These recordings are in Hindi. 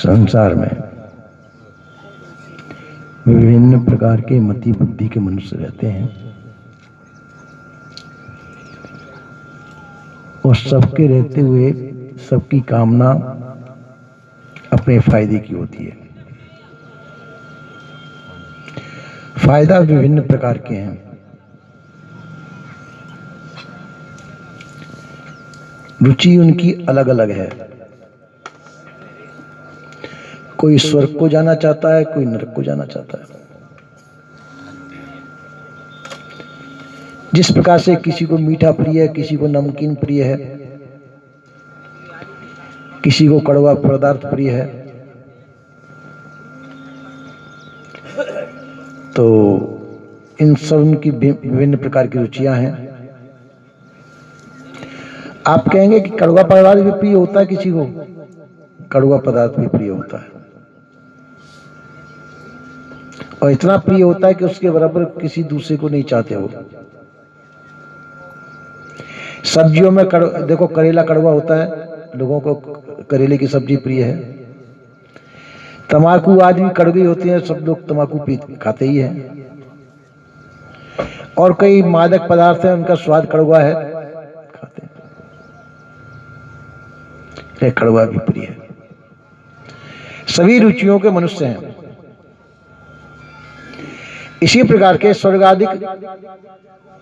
संसार में विभिन्न प्रकार के मति बुद्धि के मनुष्य रहते हैं और सबके रहते हुए सबकी कामना अपने फायदे की होती है। फायदा विभिन्न प्रकार के हैं। रुचि उनकी अलग अलग है। कोई स्वर्ग को जाना चाहता है, कोई नरक को जाना चाहता है। जिस प्रकार से किसी को मीठा प्रिय है, किसी को नमकीन प्रिय है, किसी को कड़वा पदार्थ प्रिय है, तो इन सब की विभिन्न प्रकार की रुचियां हैं। आप कहेंगे कि कड़वा पदार्थ भी प्रिय होता है, किसी को कड़वा पदार्थ भी प्रिय होता है और इतना प्रिय होता है कि उसके बराबर किसी दूसरे को नहीं चाहते हो। सब्जियों में देखो, करेला कड़वा होता है, लोगों को करेले की सब्जी प्रिय है। तंबाकू आज भी कड़वी होती है, सब लोग तंबाकू खाते ही हैं। और कई मादक पदार्थ हैं, उनका स्वाद कड़वा है, खाते हैं। कड़वा भी प्रिय है। सभी रुचियों के मनुष्य हैं। इसी प्रकार के स्वर्गाधिक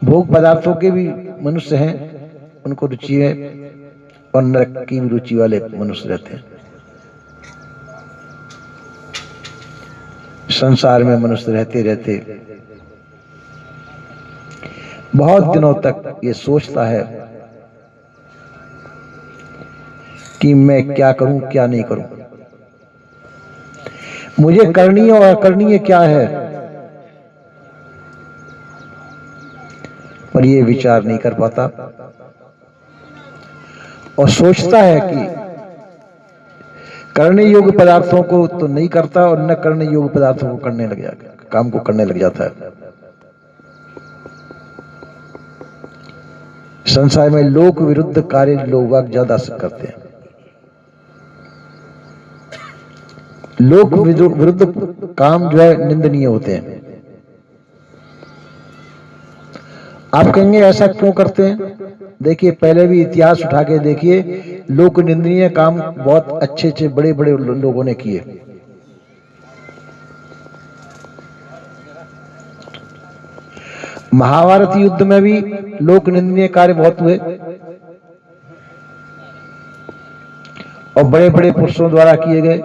भोग पदार्थों के भी मनुष्य हैं, उनको रुचि है, और नरक की भी रुचि वाले मनुष्य रहते हैं। संसार में मनुष्य रहते रहते बहुत दिनों तक ये सोचता है कि मैं क्या करूं, क्या नहीं करूं, मुझे करणीय और अकरणीय क्या है, पर ये विचार नहीं कर पाता और सोचता है कि करने योग्य पदार्थों को तो नहीं करता और न करने योग्य पदार्थों को करने लग जाता, काम को करने लग जाता है। संसार में लोक विरुद्ध कार्य लोग ज्यादा करते हैं। लोक विरुद्ध काम जो है निंदनीय होते हैं। आप कहेंगे ऐसा क्यों करते हैं? देखिए, पहले भी इतिहास उठा के देखिए, लोक निंदनीय काम बहुत अच्छे अच्छे बड़े बड़े लोगों ने किए। महाभारत युद्ध में भी लोक निंदनीय कार्य बहुत हुए और बड़े बड़े पुरुषों द्वारा किए गए।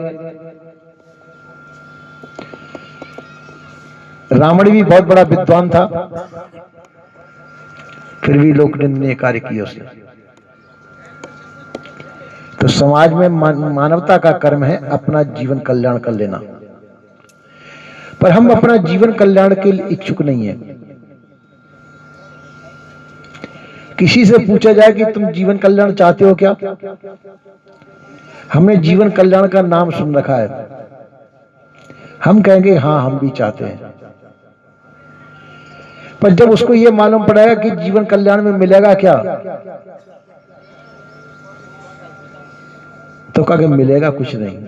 रावण भी बहुत बड़ा विद्वान था, फिर भी लोक निंदनीय कार्य किए उसने। तो समाज में मानवता का कर्म है अपना जीवन कल्याण कर लेना, पर हम अपना जीवन कल्याण के लिए इच्छुक नहीं है। किसी से पूछा जाए कि तुम जीवन कल्याण चाहते हो क्या, हमने जीवन कल्याण का नाम सुन रखा है, हम कहेंगे हाँ हम भी चाहते हैं। पर जब उसको यह मालूम पड़ेगा कि जीवन कल्याण में मिलेगा क्या, तो कहेंगे मिलेगा कुछ नहीं,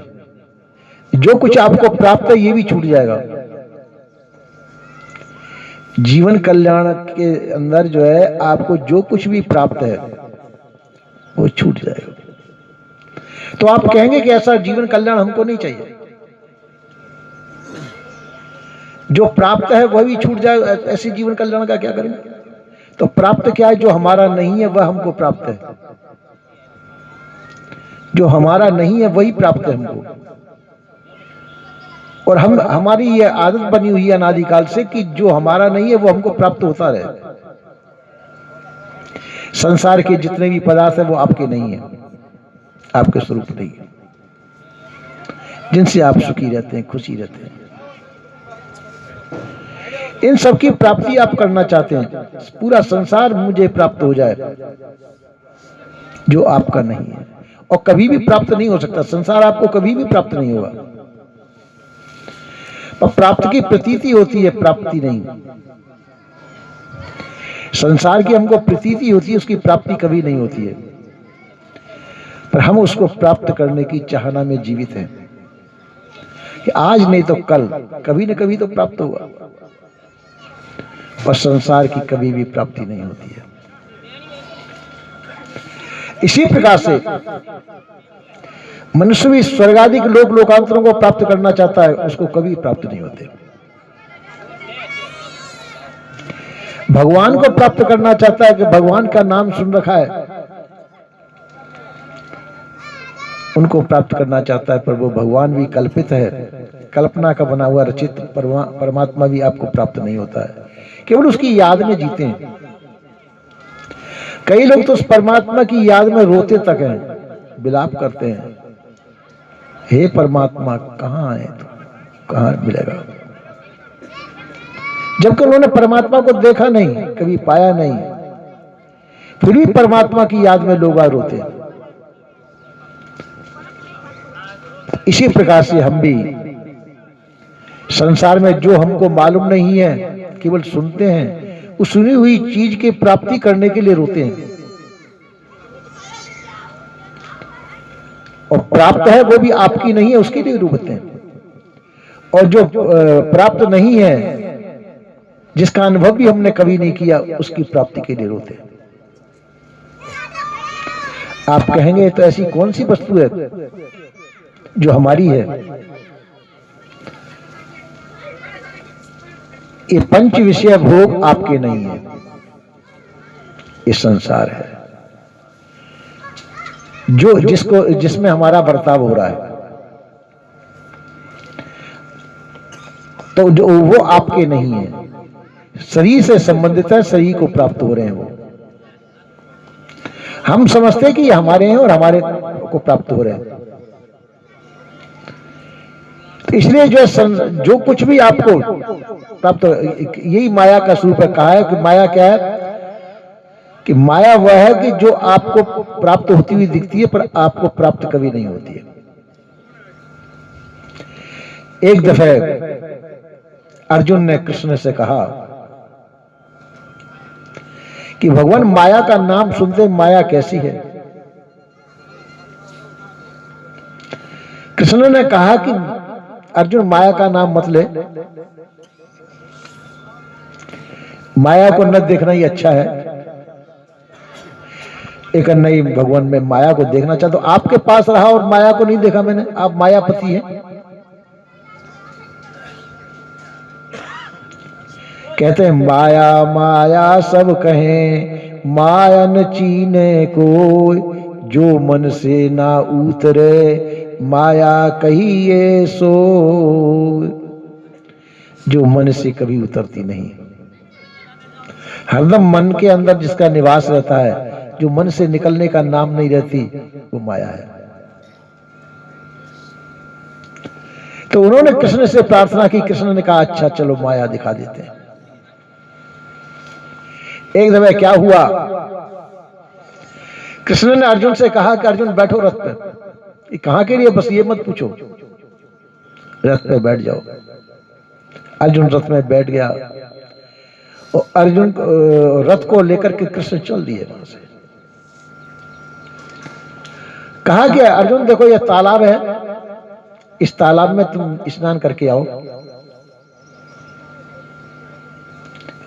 जो कुछ आपको प्राप्त है ये भी छूट जाएगा। जीवन कल्याण के अंदर जो है आपको जो कुछ भी प्राप्त है वो छूट जाएगा। तो आप कहेंगे कि ऐसा जीवन कल्याण हमको नहीं चाहिए, जो प्राप्त है वह भी छूट जाए, ऐसे जीवन कल्याण का क्या करेंगे? तो प्राप्त क्या है? जो हमारा नहीं है वह हमको प्राप्त है, जो हमारा नहीं है वही प्राप्त है हमको। और हमारी ये आदत बनी हुई है अनादिकाल से कि जो हमारा नहीं है वो हमको प्राप्त होता रहे। संसार के जितने भी पदार्थ है वो आपके नहीं है, आपके स्वरूप नहीं है, जिनसे आप सुखी रहते हैं, खुशी रहते हैं। इन सब की प्राप्ति आप करना चाहते हैं। पूरा संसार मुझे प्राप्त हो जाए, जो आपका नहीं है और कभी भी प्राप्त नहीं हो सकता। संसार आपको कभी भी प्राप्त नहीं होगा। पर प्राप्त की प्रतीति होती है, प्राप्ति नहीं। संसार की हमको प्रतीति होती है, उसकी प्राप्ति कभी नहीं होती है। पर हम उसको प्राप्त करने की चाहना में जीवित हैं। कि आज नहीं तो कल कभी न कभी तो प्राप्त होगा, और संसार की कभी भी प्राप्ति नहीं होती है। इसी प्रकार से मनुष्य भी स्वर्गादि के लोक लोकांतरों को प्राप्त करना चाहता है, उसको कभी प्राप्त नहीं होते। भगवान को प्राप्त करना चाहता है कि भगवान का नाम सुन रखा है, उनको प्राप्त करना चाहता है, पर वो भगवान भी कल्पित है, कल्पना का बना हुआ रचित परमात्मा भी आपको प्राप्त नहीं होता है, केवल उसकी याद में जीते हैं। कई लोग तो उस परमात्मा की याद में रोते तक हैं, विलाप करते हैं, हे परमात्मा कहाँ है तू, कहाँ मिलेगा, जबकि उन्होंने परमात्मा को देखा नहीं, कभी पाया नहीं, फिर भी परमात्मा की याद में लोग रोते हैं। इसी प्रकार से हम भी संसार में जो हमको मालूम नहीं है, केवल सुनते हैं, उस सुनी हुई चीज की प्राप्ति करने के लिए रोते हैं, और प्राप्त है वो भी आपकी नहीं है, उसके लिए रोते हैं। और जो प्राप्त नहीं है, जिसका अनुभव भी हमने कभी नहीं किया, उसकी प्राप्ति के लिए रोते हैं। आप कहेंगे तो ऐसी कौन सी वस्तु है जो हमारी है? ये पंच विषय भोग आपके नहीं है, ये संसार है जो जिसमें हमारा बर्ताव हो रहा है, तो जो वो आपके नहीं है, शरीर से संबंधित है, शरीर को प्राप्त हो रहे हैं वो। हम समझते हैं कि ये हमारे हैं और हमारे को प्राप्त हो रहे हैं। तो इसलिए जो कुछ भी आपको प्राप्त, यही माया का स्वरूप है। कहा है कि माया क्या है? कि माया वह है कि जो आपको प्राप्त होती हुई दिखती है, पर आपको प्राप्त कभी नहीं होती है। एक दफे अर्जुन ने कृष्ण से कहा कि भगवान, माया का नाम सुनते माया कैसी है? कृष्ण ने कहा कि अर्जुन, माया का नाम मत ले, माया को न देखना ही अच्छा है। एक नहीं भगवान, मैं माया को देखना चाहता हूं, आपके पास रहा और माया को नहीं देखा मैंने, आप मायापति हैं। कहते हैं माया माया सब कहें, माया न चीने कोई, जो मन से ना उतरे, माया कहिए सो। जो मन से कभी उतरती नहीं, हरदम मन के अंदर जिसका निवास रहता है, जो मन से निकलने का नाम नहीं रहती, वो माया है। तो उन्होंने कृष्ण से प्रार्थना की, कृष्ण ने कहा अच्छा चलो माया दिखा देते हैं। एक दफे क्या हुआ, कृष्ण ने अर्जुन से कहा कि अर्जुन बैठो रथ पे। ये कहां के लिए, बस ये मत पूछो, रथ पे बैठ जाओ। अर्जुन रथ में बैठ गया और अर्जुन रथ को लेकर के कृष्ण चल दिए वहां से। कहा कि अर्जुन देखो ये तालाब है, इस तालाब में तुम स्नान करके आओ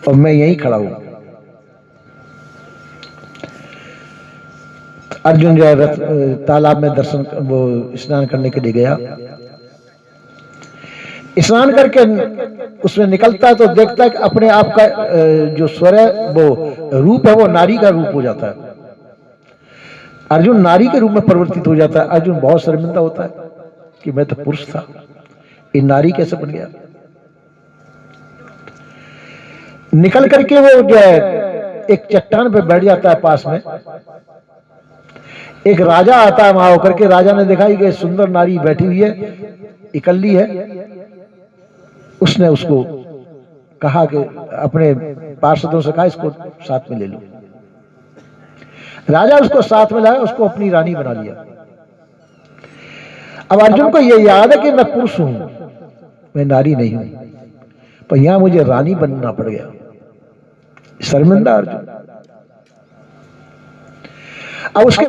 और मैं यहीं खड़ा हूं। अर्जुन जो है तालाब में दर्शन वो स्नान करने के लिए गया। स्नान करके उसमें निकलता है तो देखता है कि अपने आप का जो स्वर है, वो रूप है, वो नारी का रूप हो जाता है। अर्जुन नारी के रूप में परिवर्तित हो जाता है। अर्जुन बहुत शर्मिंदा होता है कि मैं तो पुरुष था, ये नारी कैसे बन गया। निकल करके वो जो है एक चट्टान पे बैठ जाता है पास में। एक राजा आता है वहां होकर के, राजा ने देखा कि सुंदर नारी बैठी हुई है, इकल्ली है। उसने उसको कहा कि अपने पार्षदों से कहा इसको साथ में ले लो। राजा उसको साथ में लाया, उसको अपनी रानी बना लिया। अब अर्जुन को यह याद है कि मैं पुरुष हूं, मैं नारी नहीं हूं, पर यहां मुझे रानी बनना पड़ गया। शर्मिंदा अर्जुन। अब उसके